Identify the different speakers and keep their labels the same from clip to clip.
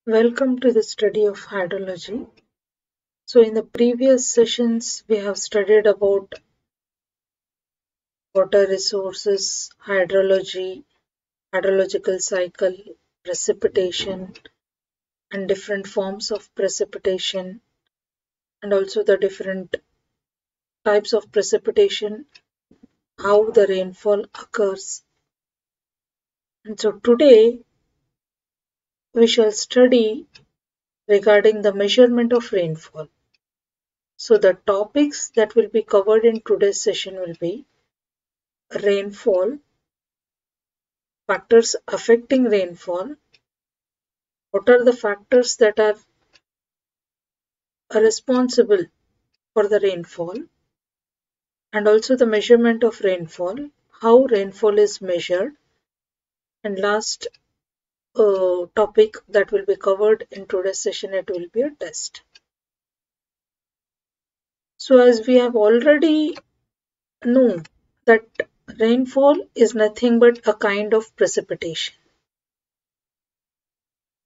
Speaker 1: Welcome to the study of hydrology. So in the previous sessions, we have studied about water resources, hydrology, hydrological cycle, precipitation, and different forms of precipitation, and also the different types of precipitation, how the rainfall occurs. And so today, we shall study regarding the measurement of rainfall. So the topics that will be covered in today's session will be rainfall, factors affecting rainfall, what are the factors that are responsible for the rainfall, and also the measurement of rainfall, how rainfall is measured, and last topic that will be covered in today's session, it will be a test. So as we have already known that rainfall is nothing but a kind of precipitation.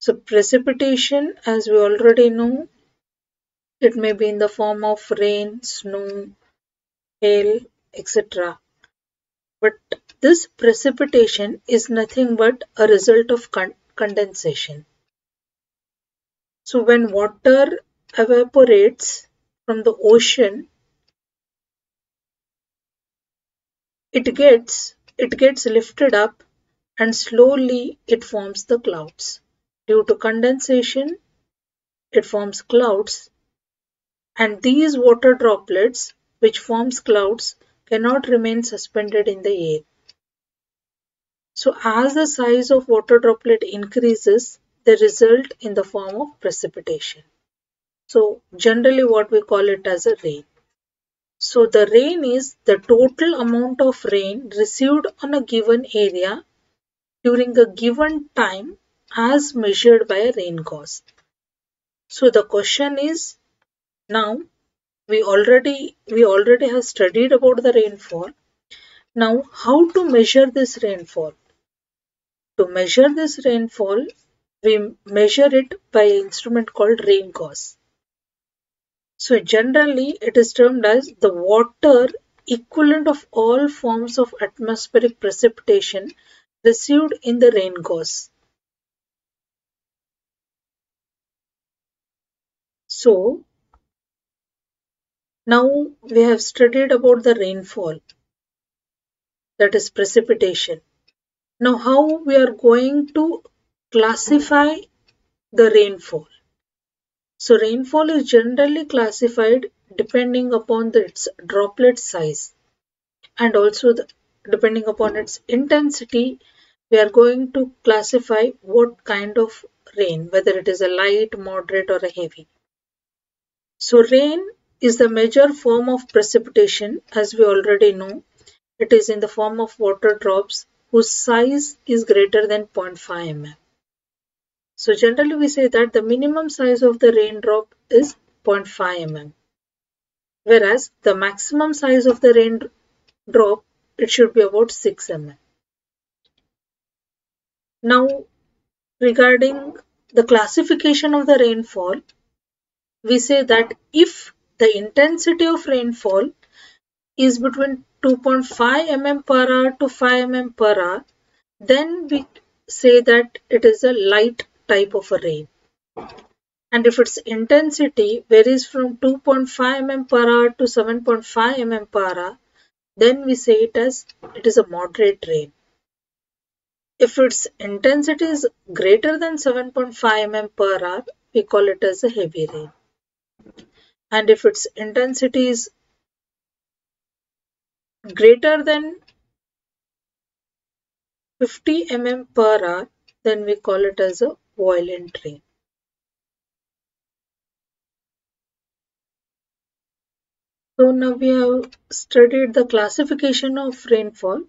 Speaker 1: So precipitation, as we already know, it may be in the form of rain, snow, hail, etc. But this precipitation is nothing but a result of condensation. So when water evaporates from the ocean, it gets lifted up and slowly it forms the clouds. Due to condensation, it forms clouds, and these water droplets which forms clouds cannot remain suspended in the air. So as the size of water droplet increases, they result in the form of precipitation. So generally what we call it as a rain. So the rain is the total amount of rain received on a given area during a given time as measured by a rain gauss. So the question is, now we already have studied about the rainfall. Now how to measure this rainfall? To measure this rainfall, we measure it by an instrument called rain gauss. So generally it is termed as the water equivalent of all forms of atmospheric precipitation received in the rain gauss. So now we have studied about the rainfall, that is precipitation. Now how we are going to classify the rainfall? So rainfall is generally classified depending upon its droplet size, and also depending upon its intensity. We are going to classify what kind of rain, whether it is a light, moderate, or a heavy. So rain is the major form of precipitation, as we already know. It is in the form of water drops whose size is greater than 0.5 mm. So generally we say that the minimum size of the raindrop is 0.5 mm, whereas the maximum size of the raindrop, it should be about 6 mm. Now regarding the classification of the rainfall, we say that if the intensity of rainfall is between 2.5 mm per hour to 5 mm per hour, then we say that it is a light type of a rain. And if its intensity varies from 2.5 mm per hour to 7.5 mm per hour, then we say it is a moderate rain. If its intensity is greater than 7.5 mm per hour, we call it as a heavy rain. And if its intensity is greater than 50 mm per hour, then we call it as a violent rain. So now we have studied the classification of rainfall.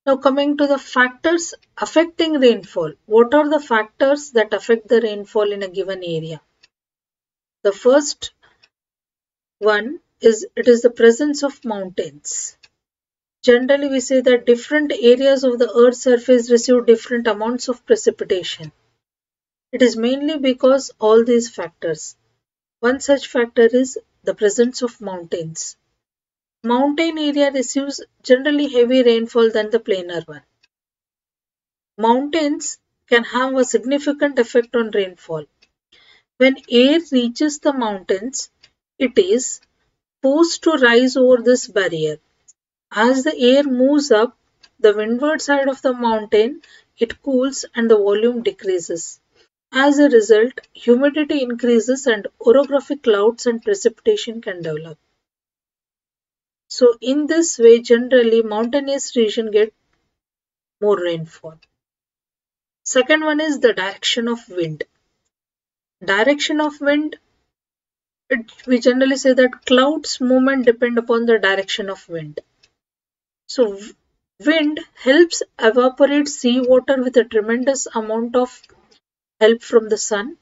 Speaker 1: Now coming to the factors affecting rainfall. What are the factors that affect the rainfall in a given area? The first one is it is the presence of mountains. Generally we say that different areas of the earth's surface receive different amounts of precipitation. It is mainly because all these factors. One such factor is the presence of mountains. Mountain area receives generally heavy rainfall than the plainer one. Mountains can have a significant effect on rainfall. When air reaches the mountains, it is forced to rise over this barrier. As the air moves up the windward side of the mountain, it cools and the volume decreases. As a result, humidity increases and orographic clouds and precipitation can develop. So in this way, generally mountainous region get more rainfall. Second one is the direction of wind. Direction of wind, we generally say that clouds movement depend upon the direction of wind. So wind helps evaporate seawater with a tremendous amount of help from the sun,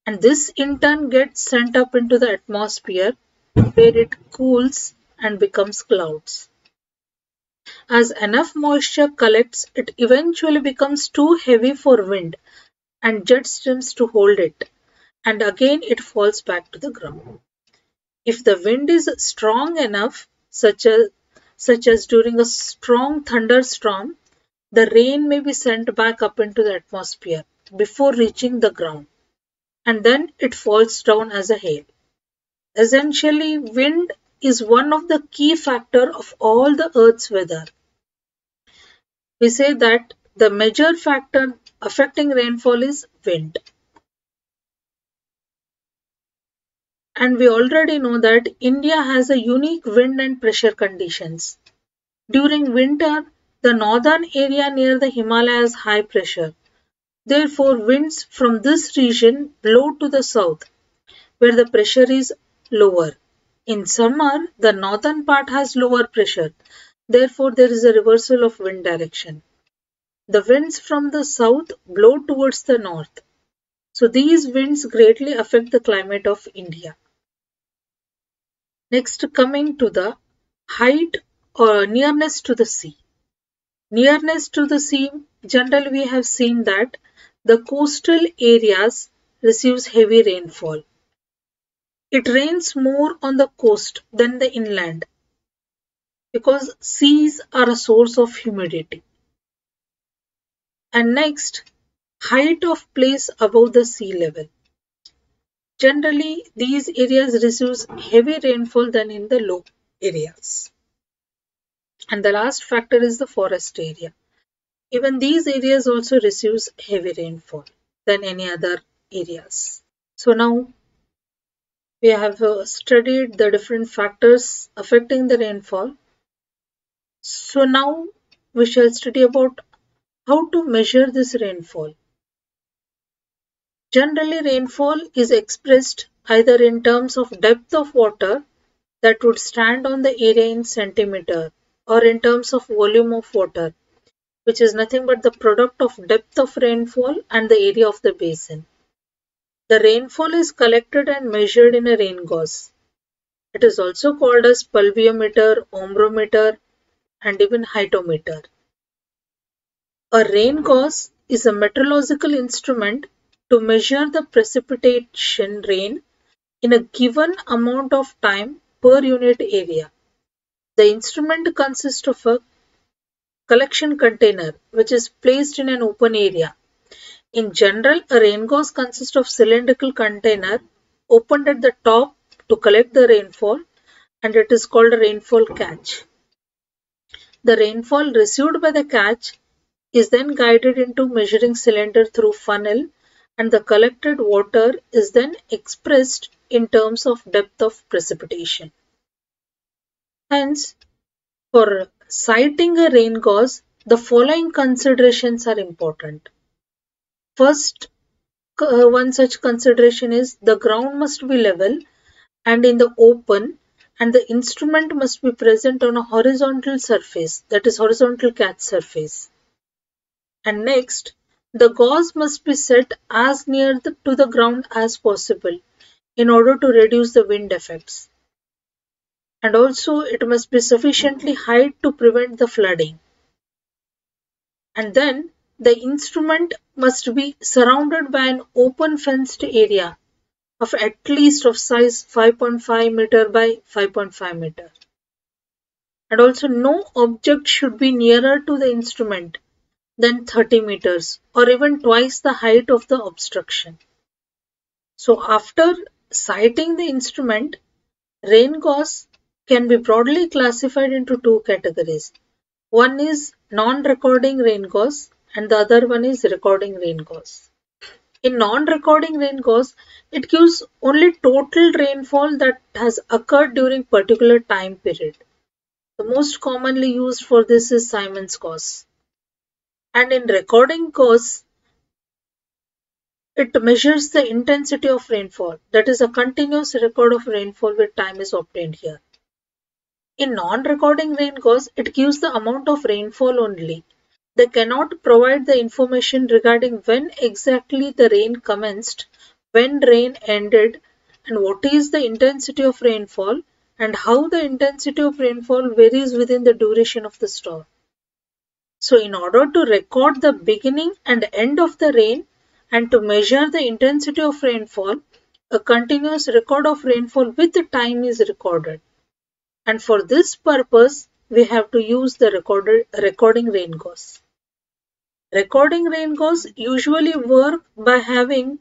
Speaker 1: and this in turn gets sent up into the atmosphere where it cools and becomes clouds. As enough moisture collects, it eventually becomes too heavy for wind and jet streams to hold it, and again it falls back to the ground. If the wind is strong enough, such as during a strong thunderstorm, the rain may be sent back up into the atmosphere before reaching the ground, and then it falls down as a hail. Essentially, wind is one of the key factors of all the Earth's weather. We say that the major factor affecting rainfall is wind. And we already know that India has a unique wind and pressure conditions. During winter, the northern area near the Himalayas high pressure. Therefore, winds from this region blow to the south, where the pressure is lower. In summer, the northern part has lower pressure. Therefore, there is a reversal of wind direction. The winds from the south blow towards the north. So these winds greatly affect the climate of India. Next, coming to the height or nearness to the sea. Nearness to the sea, generally we have seen that the coastal areas receives heavy rainfall. It rains more on the coast than the inland because seas are a source of humidity. And next, height of place above the sea level. Generally, these areas receives heavy rainfall than in the low areas. And the last factor is the forest area. Even these areas also receives heavy rainfall than any other areas. So now we have studied the different factors affecting the rainfall. So now we shall study about how to measure this rainfall. Generally, rainfall is expressed either in terms of depth of water that would stand on the area in centimeter or in terms of volume of water, which is nothing but the product of depth of rainfall and the area of the basin. The rainfall is collected and measured in a rain gauss. It is also called as pluviometer, ombrometer, and even hytometer. A rain gauss is a meteorological instrument to measure the precipitation rain in a given amount of time per unit area. The instrument consists of a collection container which is placed in an open area. In general, a rain gauss consists of cylindrical container opened at the top to collect the rainfall, and it is called a rainfall catch. The rainfall received by the catch is then guided into measuring cylinder through funnel, and the collected water is then expressed in terms of depth of precipitation. Hence, for citing a rain gauss, the following considerations are important. First, one such consideration is the ground must be level and in the open, and the instrument must be present on a horizontal surface, that is horizontal catch surface. And next, the gauze must be set as near to the ground as possible in order to reduce the wind effects. And also it must be sufficiently high to prevent the flooding. And then the instrument must be surrounded by an open fenced area of at least of size 5.5 meter by 5.5 meter. And also no object should be nearer to the instrument than 30 meters or even twice the height of the obstruction. So after sighting the instrument, rain gauze can be broadly classified into two categories. One is non-recording rain gauze and the other one is recording rain gauze. In non-recording rain gauze, it gives only total rainfall that has occurred during particular time period. The most commonly used for this is Simon's gauze. And in recording gauze, it measures the intensity of rainfall. That is a continuous record of rainfall where time is obtained here. In non-recording rain gauze, it gives the amount of rainfall only. They cannot provide the information regarding when exactly the rain commenced, when rain ended, and what is the intensity of rainfall, and how the intensity of rainfall varies within the duration of the storm. So in order to record the beginning and end of the rain and to measure the intensity of rainfall, a continuous record of rainfall with time is recorded. And for this purpose, we have to use the recording rain gauze. Recording rain gauze usually work by having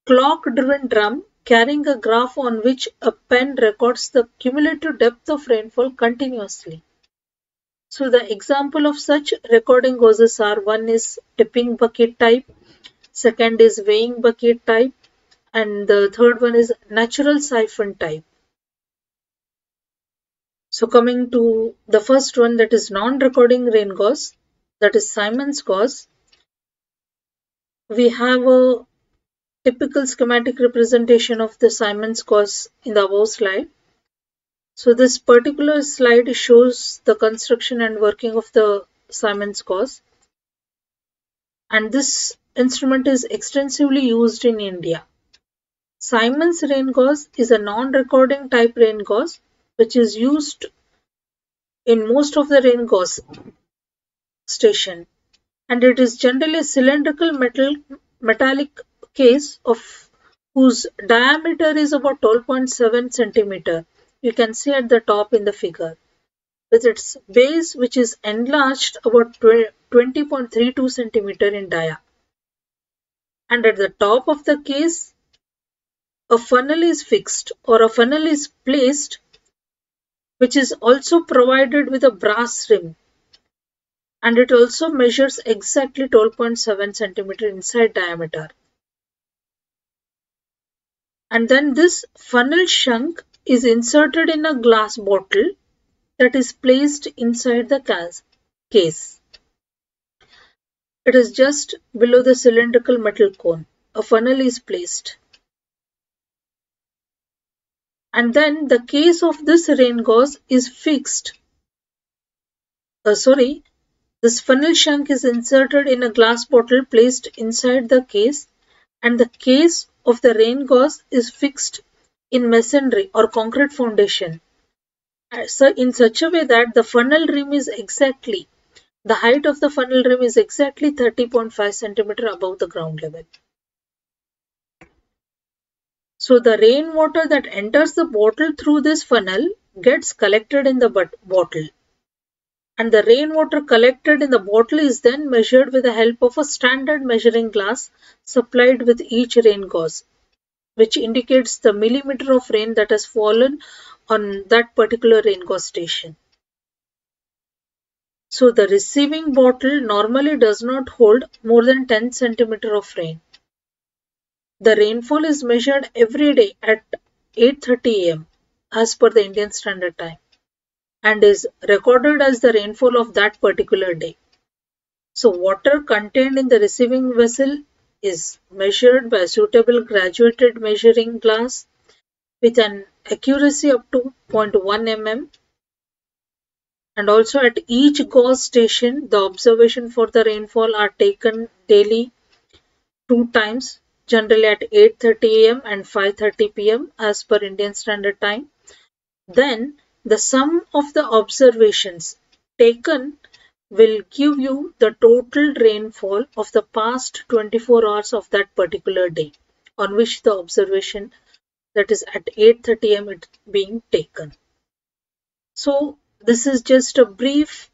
Speaker 1: clock-driven drum carrying a graph on which a pen records the cumulative depth of rainfall continuously. So the example of such recording gauzes are: one is tipping bucket type, second is weighing bucket type, and the third one is natural siphon type. So coming to the first one, that is non-recording rain gauze, that is Simon's gauze. We have a typical schematic representation of the Simon's gauze in the above slide. So this particular slide shows the construction and working of the Simon's gauze. And this instrument is extensively used in India. Simon's rain gauze is a non-recording type rain gauze which is used in most of the rain gauze station, and it is generally a cylindrical metallic case of whose diameter is about 12.7 centimeter. You can see at the top in the figure, with its base which is enlarged about 20.32 centimeter in dia. And at the top of the case, a funnel is fixed or a funnel is placed, which is also provided with a brass rim. And it also measures exactly 12.7 centimeter inside diameter. And then this funnel shank is inserted in a glass bottle that is placed inside the case. It is just below the cylindrical metal cone. A funnel is placed. And then the case of this rain gauze is fixed. This funnel shank is inserted in a glass bottle placed inside the case, and the case of the rain gauze is fixed in masonry or concrete foundation. So in such a way that the funnel rim is exactly, the height of the funnel rim is exactly 30.5 centimeter above the ground level. So the rainwater that enters the bottle through this funnel gets collected in the bottle. And the rainwater collected in the bottle is then measured with the help of a standard measuring glass supplied with each rain gauze, which indicates the millimeter of rain that has fallen on that particular rain gauze station. So the receiving bottle normally does not hold more than 10 centimeter of rain. The rainfall is measured every day at 8:30 am as per the Indian Standard Time, and is recorded as the rainfall of that particular day. So water contained in the receiving vessel is measured by a suitable graduated measuring glass with an accuracy up to 0.1 mm. And also at each gauze station, the observation for the rainfall are taken daily 2 times, generally at 8:30 am and 5:30 pm as per Indian Standard Time. Then the sum of the observations taken will give you the total rainfall of the past 24 hours of that particular day on which the observation, that is at 8:30 am, it's being taken. So this is just a brief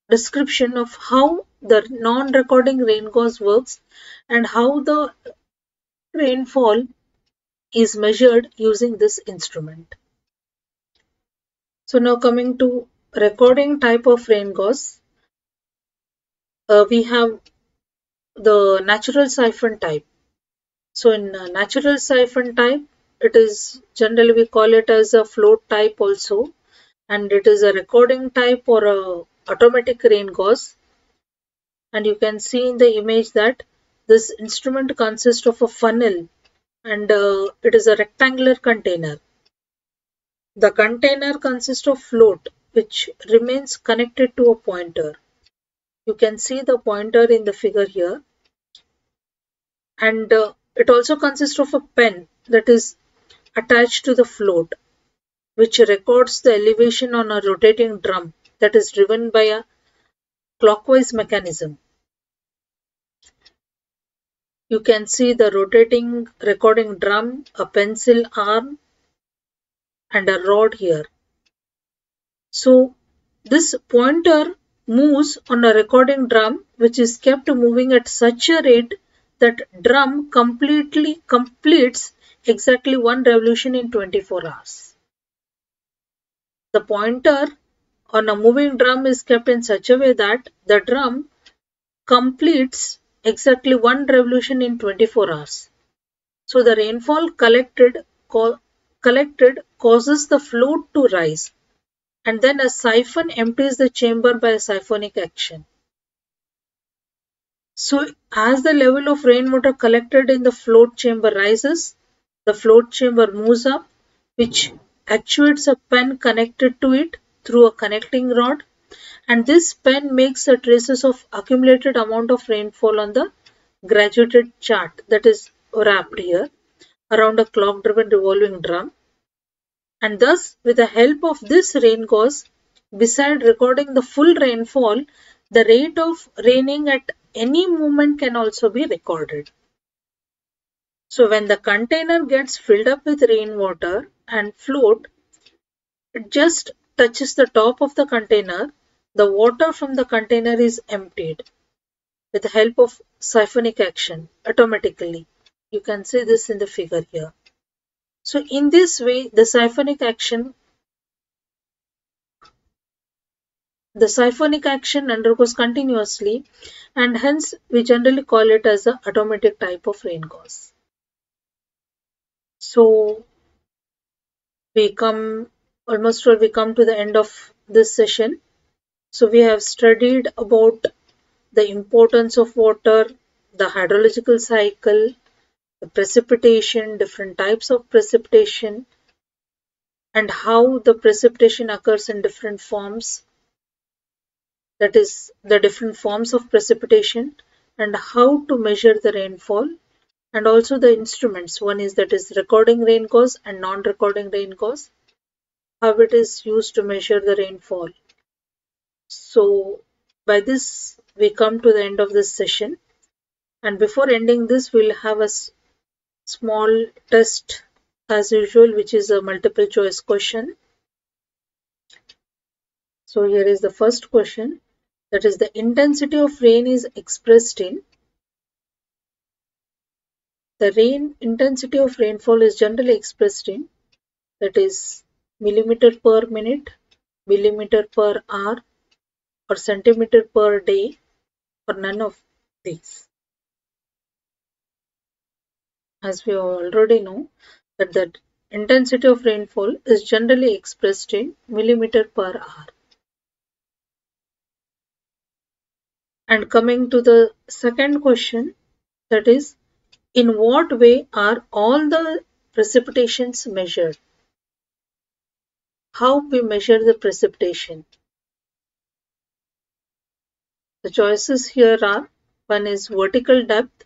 Speaker 1: description of how the non-recording rain gauge works and how the rainfall is measured using this instrument. So now coming to recording type of rain gauge, we have the natural siphon type. So in natural siphon type, it is generally we call it as a float type also, and it is a recording type or a automatic rain gauge. And you can see in the image that this instrument consists of a funnel, and it is a rectangular container. The container consists of float which remains connected to a pointer. You can see the pointer in the figure here, and it also consists of a pen that is attached to the float, which records the elevation on a rotating drum that is driven by a clockwise mechanism. You can see the rotating recording drum, a pencil arm, and a rod here. So this pointer moves on a recording drum which is kept moving at such a rate that drum completes exactly one revolution in 24 hours. The pointer on a moving drum is kept in such a way that the drum completes exactly one revolution in 24 hours. So the rainfall collected causes the float to rise, and then a siphon empties the chamber by a siphonic action. So as the level of rainwater collected in the float chamber rises, the float chamber moves up, which actuates a pen connected to it through a connecting rod, and this pen makes the traces of accumulated amount of rainfall on the graduated chart that is wrapped here around a clock driven revolving drum. And thus, with the help of this rain gauge, beside recording the full rainfall, the rate of raining at any moment can also be recorded. So when the container gets filled up with rainwater and float, it just touches the top of the container, the water from the container is emptied with the help of siphonic action automatically. You can see this in the figure here. So in this way, the siphonic action undergoes continuously, and hence we generally call it as an automatic type of rain gauge. So we come to the end of this session. So we have studied about the importance of water, the hydrological cycle, the precipitation, different types of precipitation, and how the precipitation occurs in different forms, that is the different forms of precipitation, and how to measure the rainfall, and also the instruments. One is that is recording rain gauge and non-recording rain gauge, how it is used to measure the rainfall. So by this we come to the end of this session, and before ending this we'll have a small test as usual, which is a multiple choice question. So here is the first question, that is the intensity of rain is expressed in. The intensity of rainfall is generally expressed in, that is millimeter per minute, millimeter per hour, or centimeter per day, or none of these. As we already know that the intensity of rainfall is generally expressed in millimeter per hour. And coming to the second question, that is, in what way are all the precipitations measured? How we measure the precipitation? The choices here are, one is vertical depth,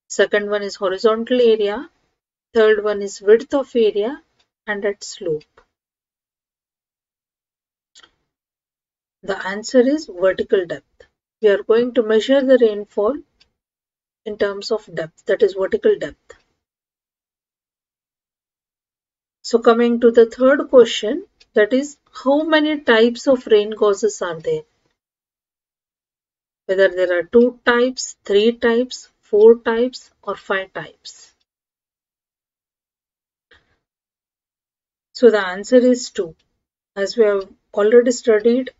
Speaker 1: second one is horizontal area, third one is width of area, and at slope. The answer is vertical depth. We are going to measure the rainfall in terms of depth, that is vertical depth. So coming to the third question, that is how many types of rain causes are there? Whether there are 2 types, 3 types, 4 types or 5 types. So the answer is 2. As we have already studied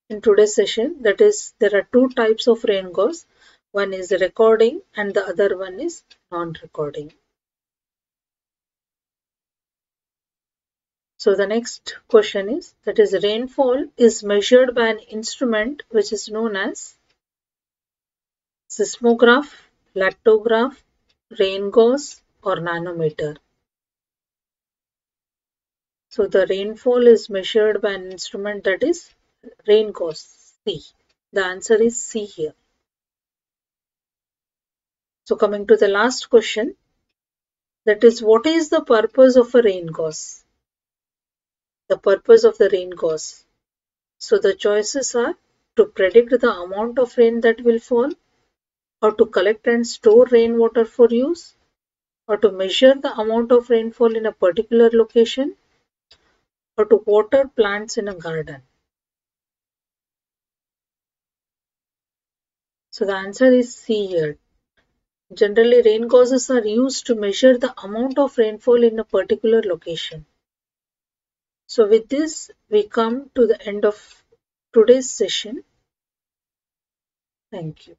Speaker 1: in today's session, that is there are 2 types of rain gauze. One is recording and the other one is non-recording. So the next question is, that is rainfall is measured by an instrument which is known as seismograph, lactograph, rain gauze or nanometer. So the rainfall is measured by an instrument that is rain gauze, C. The answer is C here. So coming to the last question, that is what is the purpose of a rain gauze? The purpose of the rain gauze. So the choices are to predict the amount of rain that will fall, or to collect and store rainwater for use, or to measure the amount of rainfall in a particular location, or to water plants in a garden. So the answer is C here. Generally, rain gauzes are used to measure the amount of rainfall in a particular location. So with this, we come to the end of today's session. Thank you.